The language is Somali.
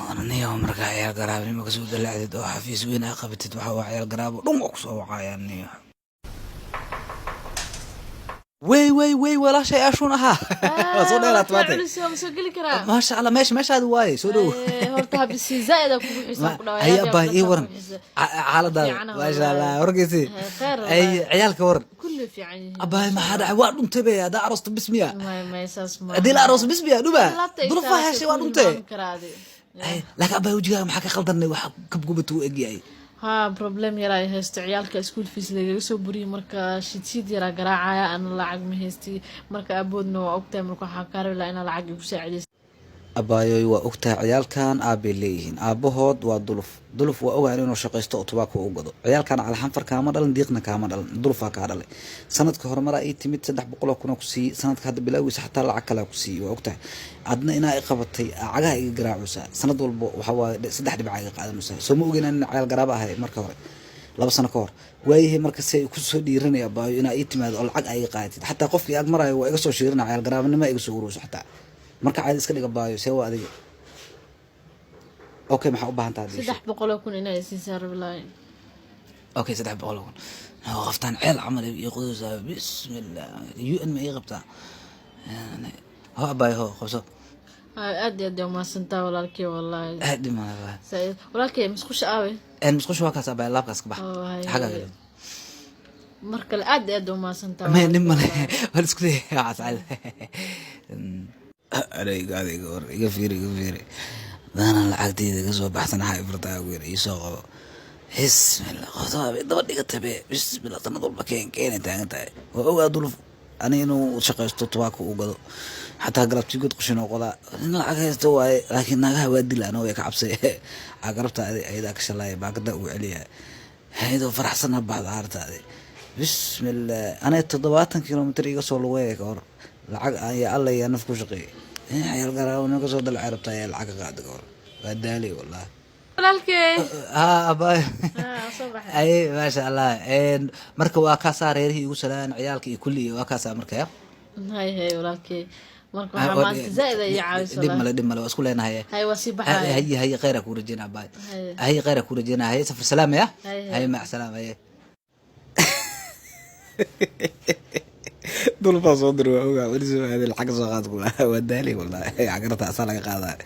أنا يوم مركا عيال قرابي مقصود العدد أو حفيز وين أقبتت وحوا عيال قرابي دم أقصى وعيالني وي ولا شيء أشونها صدق لا تواتي ما شاء الله ماشي هذا واي سودو horta bisi zaid ku bixisa ku dhawaay أي أبا إيه ورن على ده ما شاء الله ورقتي أي عيال كورن كله في عيني أبا ما حدا وارد انتبه هذا عروس بسمية ما يساس ما هذه العروس بسمية دوبا ظروفها هالشيء وارد انتبه كرادي لكن أبا وجهها محك خلطني وحب كبقبته إجي ها problem yaraa haysto ciyaalka school fees laga soo buriyay marka shid yara garaacaya aan lacag ma haysti marka aboodna waa ogtahay marka waxa ka rabaa in lacag igu saacideyso abaayoy waa ogtahay ciyaalkan aabay leeyihiin aabahood waa duluf waa ogaan inuu shaqaysto oo tubaako u gado ciyaalkan alxanfar kaama dhalan diiqna kaama dhalan dulufaa kaa dhalay sanadka hore maraa ii timid 300 kun ku sii sanadka hadda bilaawiisa xataa lacag kale ku sii waa ogtahay adna inaa i qabatay cagaha iga garaacusa sanad walba waxa waa 3 dhibca iga qaadanaysa soo ma ogeen in ciyaal garaab ahay marka hore 2 sano ka hor waayay marka say ku soo dhiiranay abaayo inaa ii timaado oo lacag ay qaatid xataa qofkii ag marayo waa iga soo shiirinaa ciyaal garaabnimo iga soo uruuso xataa marka caadi iska dhiga baayo see waa adiga okay maxaa u baahan tahay 300 kun inay sii saar bilaay okay 300 kun qaftaan ceel camal iyo quduusa bismillah UN ma iqabta ha baayo qabso aad ma santa walaalkii wallahi aad ma said walaalkii musqush aawe en musqush waa kaas abay laabkaas ka bax xaga marka aad ma santa ma nimale wal isku leeyahay asal أنا قور يقفيري أنا العقدي ذا قصوا بحثنا حاي فرطا وير يسوق بسم الله خطاب ضبط كتبه بسم الله تنظر مكان كين انت وهو ظلف أنا إنه شقيت تطواك وقضوا حتى قربت يقول قشنا وقضاء إن العقد استوى لكن نجاه ودي لأنه يكعبسي عقربت هذه ذاك الشلاي بعقد وعليها هيدا فرح سنة بعد عارت هذه بسم الله أنا 7 كيلومتر يقصوا لويك أور lacag ay alla iyo nafku shaqeey عيال قراونا كسود العرب تاعي العقد قاعد قور بدالي والله walaalkay abay صباح ay ma sha Allah marka waa ka saareerihii ugu salaan ciyaalkii kulli waa ka saa markaa hay walaalkay marka waxa maanta zaid ay caawiso dib male isku leenahay hay wasiibahay hay khayra ku rajina bay hay khayra ku rajina hay safar salaam ya hay ma salaam hay دول فاصل دروا وقاعد يسوي هذه الحاجة صاغات كلها ودالي والله عقرتها أصلا قاعدة